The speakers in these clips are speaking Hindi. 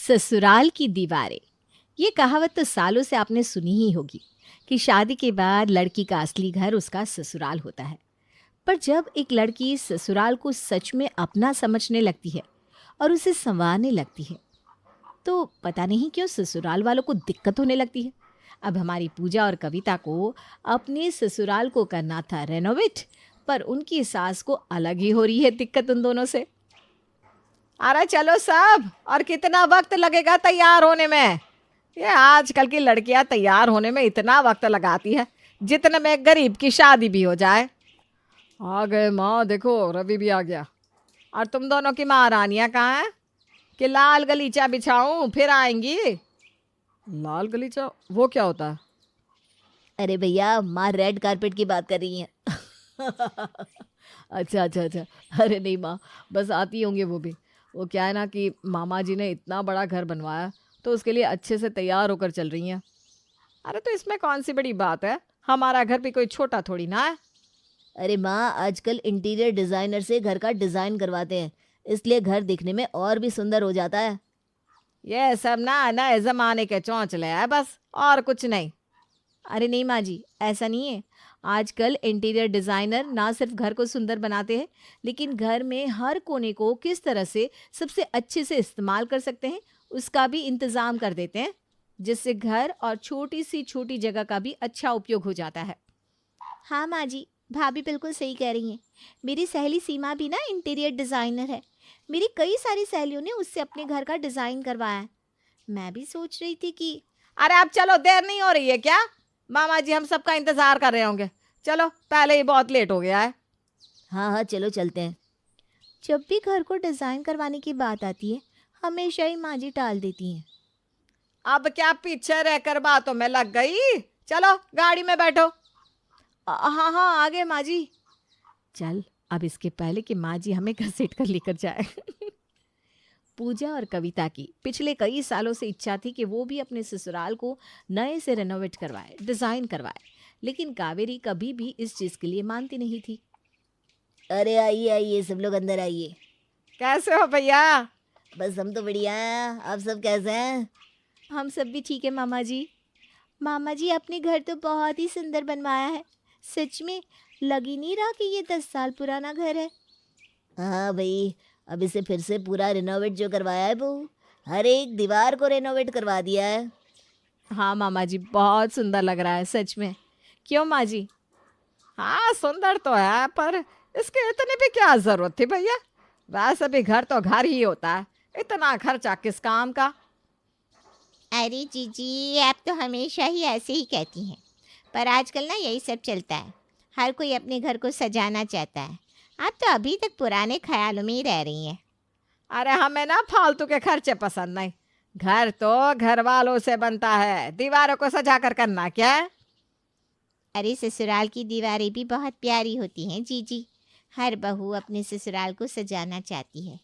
ससुराल की दीवारें। ये कहावत तो सालों से आपने सुनी ही होगी कि शादी के बाद लड़की का असली घर उसका ससुराल होता है। पर जब एक लड़की ससुराल को सच में अपना समझने लगती है और उसे संवारने लगती है, तो पता नहीं क्यों ससुराल वालों को दिक्कत होने लगती है। अब हमारी पूजा और कविता को अपने ससुराल को करना था रेनोवेट, पर उनकी सास को अलग ही हो रही है दिक्कत उन दोनों से। अरे चलो सब, और कितना वक्त लगेगा तैयार होने में? ये आजकल की लड़कियां तैयार होने में इतना वक्त लगाती है जितने में एक गरीब की शादी भी हो जाए। आ गए माँ, देखो रवि भी आ गया। और तुम दोनों की महारानियां कहाँ हैं कि लाल गलीचा बिछाऊं फिर आएंगी? लाल गलीचा वो क्या होता है? अरे भैया, माँ रेड कारपेट की बात कर रही हैं। अच्छा अच्छा अच्छा। अरे नहीं माँ, बस आती होंगी वो भी। वो क्या है ना कि मामा जी ने इतना बड़ा घर बनवाया, तो उसके लिए अच्छे से तैयार होकर चल रही हैं। अरे तो इसमें कौन सी बड़ी बात है, हमारा घर भी कोई छोटा थोड़ी ना है। अरे माँ, आजकल इंटीरियर डिजाइनर से घर का डिजाइन करवाते हैं, इसलिए घर दिखने में और भी सुंदर हो जाता है। ये सब ना नए जमाने के चौंचले है बस, और कुछ नहीं। अरे नहीं माँ जी, ऐसा नहीं है। आजकल इंटीरियर डिज़ाइनर ना सिर्फ घर को सुंदर बनाते हैं, लेकिन घर में हर कोने को किस तरह से सबसे अच्छे से इस्तेमाल कर सकते हैं, उसका भी इंतज़ाम कर देते हैं, जिससे घर और छोटी सी छोटी जगह का भी अच्छा उपयोग हो जाता है। हाँ माँ जी, भाभी बिल्कुल सही कह रही हैं। मेरी सहेली सीमा भी ना इंटीरियर डिजाइनर है। मेरी कई सारी सहेलियों ने उससे अपने घर का डिजाइन करवाया है। मैं भी सोच रही थी कि अरे अब चलो, देर नहीं हो रही है क्या? मामा जी हम सबका इंतज़ार कर रहे होंगे। चलो, पहले ही बहुत लेट हो गया है। हाँ हाँ, चलो चलते हैं। जब भी घर को डिजाइन करवाने की बात आती है, हमेशा ही माँ जी टाल देती हैं। अब क्या पीछे रहकर बातों में लग गई? चलो गाड़ी में बैठो। हाँ हाँ, आगे माँ जी। चल, अब इसके पहले कि माँ जी हमें घसीट कर लेकर जाए। पूजा और कविता की पिछले कई सालों से इच्छा थी कि वो भी अपने ससुराल को नए से रेनोवेट करवाए, डिजाइन करवाए, लेकिन कावेरी कभी भी इस चीज के लिए मानती नहीं थी। अरे आइए आइए, सब लोग अंदर आइए। कैसे हो भैया? बस हम तो बढ़िया हैं, आप सब कैसे हैं? हम सब भी ठीक है मामा जी। मामा जी, आपने घर तो बहुत ही सुंदर बनवाया है। सच में लग ही नहीं रहा कि ये 10 साल पुराना घर है। हाँ भाई, अब इसे फिर से पूरा रिनोवेट जो करवाया है वो, हर एक दीवार को रेनोवेट करवा दिया है। हाँ मामा जी, बहुत सुंदर लग रहा है सच में। क्यों माँ जी? हाँ सुंदर तो है, पर इसके इतनी भी क्या जरूरत थी भैया? वैसे भी घर तो घर ही होता है, इतना खर्चा किस काम का? अरे जीजी, आप तो हमेशा ही ऐसे ही कहती हैं, पर आजकल ना यही सब चलता है। हर कोई अपने घर को सजाना चाहता है। आप तो अभी तक पुराने ख्यालों में ही रह रही हैं। अरे हमें ना फालतू के खर्चे पसंद नहीं। घर तो घर वालों से बनता है, दीवारों को सजा कर करना क्या है? अरे ससुराल की दीवारें भी बहुत प्यारी होती हैं जीजी। हर बहू अपने ससुराल को सजाना चाहती है,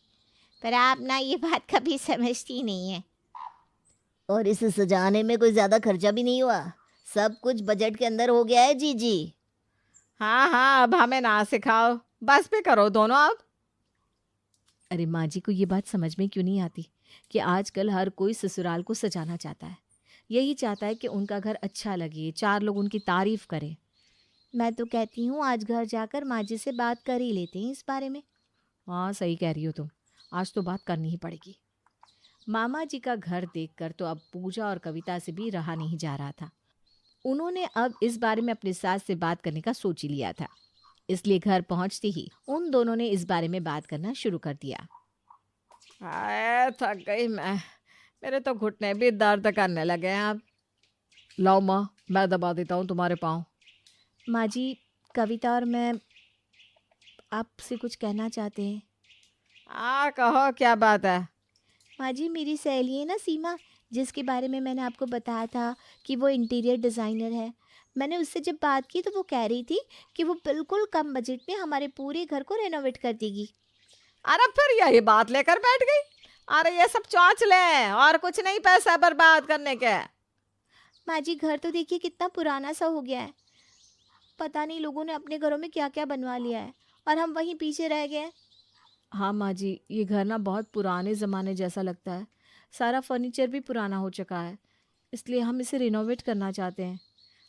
पर आप ना ये बात कभी समझती नहीं है। और इसे सजाने में कोई ज़्यादा खर्चा भी नहीं हुआ, सब कुछ बजट के अंदर हो गया है जी। हाँ हाँ, अब हमें ना सिखाओ, बस पे करो दोनों अब। अरे माँ जी को ये बात समझ में क्यों नहीं आती कि आजकल हर कोई ससुराल को सजाना चाहता है। यही चाहता है कि उनका घर अच्छा लगे, चार लोग उनकी तारीफ करें। मैं तो कहती हूँ आज घर जाकर माँ जी से बात कर ही लेते हैं इस बारे में। हाँ सही कह रही हो तुम, आज तो बात करनी ही पड़ेगी। मामा जी का घर देखकर तो अब पूजा और कविता से भी रहा नहीं जा रहा था। उन्होंने अब इस बारे में अपनी सास से बात करने का सोच ही लिया था। इसलिए घर पहुंचते ही उन दोनों ने इस बारे में बात करना शुरू कर दिया। हाय थक गई मैं, मेरे तो घुटने भी दर्द करने लगे हैं अब। लाओ माँ, मैं दबा देता हूँ तुम्हारे पाँव। माँ जी, कविता और मैं आपसे कुछ कहना चाहते हैं। कहो क्या बात है? माँ जी, मेरी सहेली है ना सीमा, जिसके बारे में मैंने आपको बताया था कि वो इंटीरियर डिज़ाइनर है। मैंने उससे जब बात की तो वो कह रही थी कि वो बिल्कुल कम बजट में हमारे पूरे घर को रेनोवेट कर देगी। अरे फिर यही बात लेकर बैठ गई। अरे ये सब चौंचले हैं और कुछ नहीं, पैसा बर्बाद करने के। माँ जी, घर तो देखिए कितना पुराना सा हो गया है। पता नहीं लोगों ने अपने घरों में क्या क्या बनवा लिया है और हम वहीं पीछे रह गए हैं। हाँ माँ जी, ये घर ना बहुत पुराने ज़माने जैसा लगता है, सारा फर्नीचर भी पुराना हो चुका है, इसलिए हम इसे रिनोवेट करना चाहते हैं।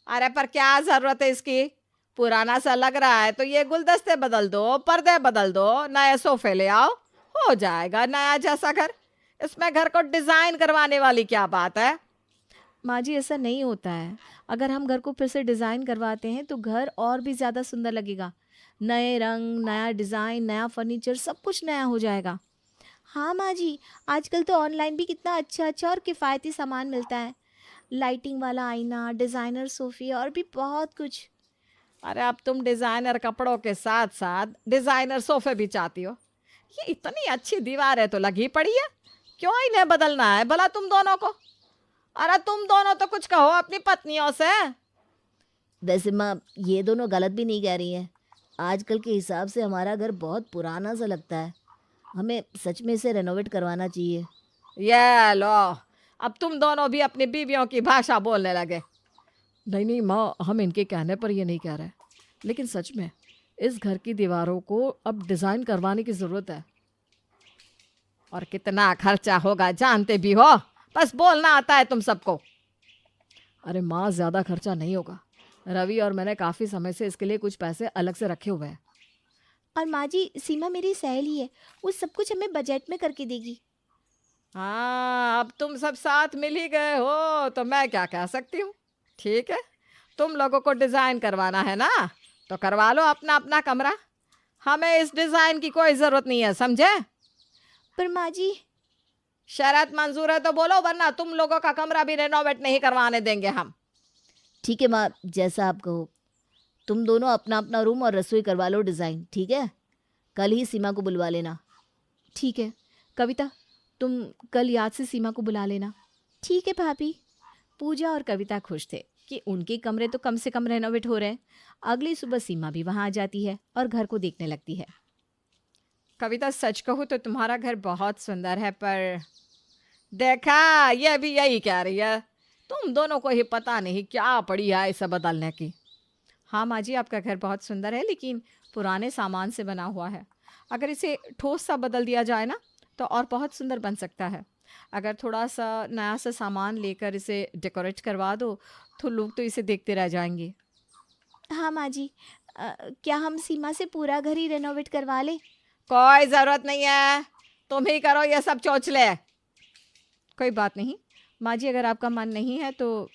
अरे पर क्या जरूरत है इसकी? पुराना सा लग रहा है तो ये गुलदस्ते बदल दो, पर्दे बदल दो, नए सोफे ले आओ, हो जाएगा नया जैसा घर। इसमें घर को डिजाइन करवाने वाली क्या बात है? माँ जी, ऐसा नहीं होता है। अगर हम घर को फिर से डिज़ाइन करवाते हैं तो घर और भी ज़्यादा सुंदर लगेगा। नए रंग, नया डिज़ाइन, नया फर्नीचर, सब कुछ नया हो जाएगा। हाँ माँ जी, आजकल तो ऑनलाइन भी कितना अच्छा अच्छा और किफ़ायती सामान मिलता है। लाइटिंग वाला आईना, डिज़ाइनर सोफ़े और भी बहुत कुछ। अरे अब तुम डिजाइनर कपड़ों के साथ साथ डिजाइनर सोफे भी चाहती हो? ये इतनी अच्छी दीवार है तो लगी पड़ी है, क्यों इन्हें बदलना है भला तुम दोनों को? अरे तुम दोनों तो कुछ कहो अपनी पत्नियों से। वैसे माँ, ये दोनों गलत भी नहीं कह रही हैं। आजकल के हिसाब से हमारा घर बहुत पुराना सा लगता है। हमें सच में इसे रेनोवेट करवाना चाहिए। ये लो, अब तुम दोनों भी अपनी बीवियों की भाषा बोलने लगे। नहीं नहीं माँ, हम इनके कहने पर ये नहीं कह रहे, लेकिन सच में इस घर की दीवारों को अब डिज़ाइन करवाने की ज़रूरत है। और कितना खर्चा होगा जानते भी हो, बस बोलना आता है तुम सबको। अरे माँ, ज़्यादा खर्चा नहीं होगा। रवि और मैंने काफ़ी समय से इसके लिए कुछ पैसे अलग से रखे हुए हैं। और माँ जी, सीमा मेरी सहेली है, वो सब कुछ हमें बजट में करके देगी। हाँ, अब तुम सब साथ मिल ही गए हो तो मैं क्या कह सकती हूँ। ठीक है, तुम लोगों को डिजाइन करवाना है ना, तो करवा लो अपना अपना कमरा। हमें इस डिजाइन की कोई जरूरत नहीं है, समझे? पर माँ जी, शरत मंजूर है तो बोलो, वरना तुम लोगों का कमरा भी रेनोवेट नहीं करवाने देंगे हम। ठीक है माँ, जैसा आप कहो। तुम दोनों अपना अपना रूम और रसोई करवा लो डिज़ाइन, ठीक है? कल ही सीमा को बुलवा लेना। ठीक है कविता, तुम कल याद से सीमा को बुला लेना। ठीक है भाभी। पूजा और कविता खुश थे कि उनके कमरे तो कम से कम रेनोवेट हो रहे हैं। अगली सुबह सीमा भी वहाँ आ जाती है और घर को देखने लगती है। कविता, सच कहूँ तो तुम्हारा घर बहुत सुंदर है, पर देखा ये भी यही कह रही है, तुम दोनों को ही पता नहीं क्या पड़ी है इसे बदलने की। हाँ माँ जी, आपका घर बहुत सुंदर है, लेकिन पुराने सामान से बना हुआ है। अगर इसे ठोस सा बदल दिया जाए ना तो और बहुत सुंदर बन सकता है। अगर थोड़ा सा नया सा सामान लेकर इसे डेकोरेट करवा दो तो लोग तो इसे देखते रह जाएंगे। हाँ माँ जी, क्या हम सीमा से पूरा घर ही रेनोवेट करवा लें? कोई जरूरत नहीं है, तुम ही करो ये सब चोचले। कोई बात नहीं माँ जी, अगर आपका मन नहीं है तो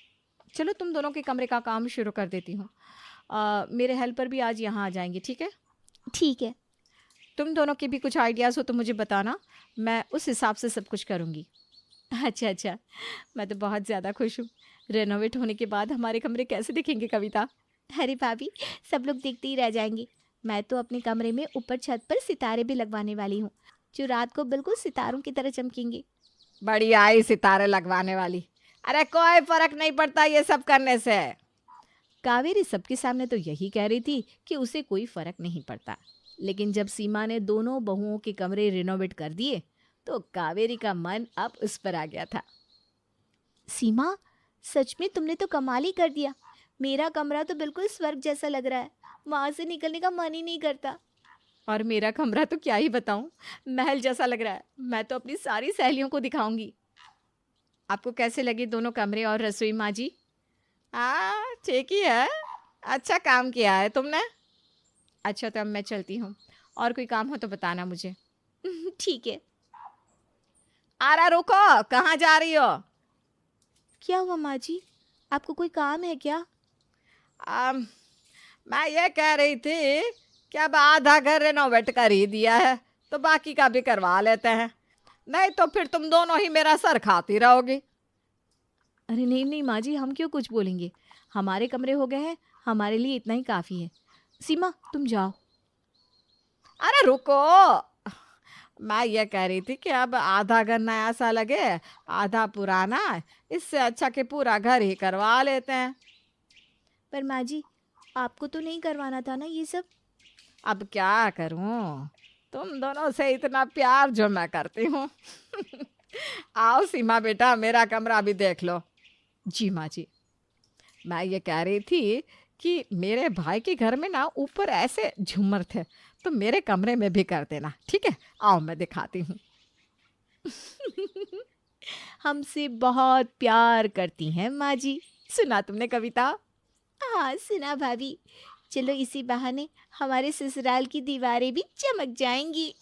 चलो तुम दोनों के कमरे का काम शुरू कर देती हूँ। मेरे हेल्पर भी आज यहाँ आ जाएंगे, ठीक है? ठीक है। तुम दोनों के भी कुछ आइडियाज़ हो तो मुझे बताना, मैं उस हिसाब से सब कुछ करूँगी। अच्छा अच्छा, मैं तो बहुत ज़्यादा खुश हूँ। रेनोवेट होने के बाद हमारे कमरे कैसे दिखेंगे कविता? अरे भाभी, सब लोग देखते ही रह जाएंगे। मैं तो अपने कमरे में ऊपर छत पर सितारे भी लगवाने वाली हूँ, जो रात को बिल्कुल सितारों की तरह चमकेंगे। बड़ी आई सितारे लगवाने वाली। अरे कोई फर्क नहीं पड़ता ये सब करने से। कावेरी सबके सामने तो यही कह रही थी कि उसे कोई फर्क नहीं पड़ता, लेकिन जब सीमा ने दोनों बहुओं के कमरे रिनोवेट कर दिए तो कावेरी का मन अब उस पर आ गया था। सीमा, सच में तुमने तो कमाल ही कर दिया। मेरा कमरा तो बिल्कुल स्वर्ग जैसा लग रहा है, वहाँ से निकलने का मन ही नहीं करता। और मेरा कमरा तो क्या ही बताऊं, महल जैसा लग रहा है। मैं तो अपनी सारी सहेलियों को दिखाऊंगी। आपको कैसे लगे दोनों कमरे और रसोई माँ जी? हाँ ठीक ही है, अच्छा काम किया है तुमने। अच्छा तो अब मैं चलती हूँ, और कोई काम हो तो बताना मुझे। ठीक है। अरे रुको, कहाँ जा रही हो? क्या हुआ माँ जी, आपको कोई काम है क्या? मैं ये कह रही थी कि अब आधा घर रेनोवेट कर ही दिया है तो बाकी का भी करवा लेते हैं, नहीं तो फिर तुम दोनों ही मेरा सर खाती रहोगी। अरे नहीं नहीं माँ जी, हम क्यों कुछ बोलेंगे। हमारे कमरे हो गए हैं, हमारे लिए इतना ही काफ़ी है। सीमा तुम जाओ। अरे रुको, मैं ये कह रही थी कि अब आधा घर नया सा लगे, आधा पुराना, इससे अच्छा कि पूरा घर ही करवा लेते हैं। पर माँ जी, आपको तो नहीं करवाना था ना ये सब? अब क्या करूं, तुम दोनों से इतना प्यार जो मैं करती हूँ। आओ सीमा बेटा, मेरा कमरा भी देख लो। जी माँ जी। मैं ये कह रही थी कि मेरे भाई के घर में ना ऊपर ऐसे झूमर थे, तो मेरे कमरे में भी कर देना, ठीक है? आओ मैं दिखाती हूँ। हमसे बहुत प्यार करती हैं माँ जी। सुना तुमने कविता? हाँ सुना भाभी। चलो इसी बहाने हमारे ससुराल की दीवारें भी चमक जाएंगी।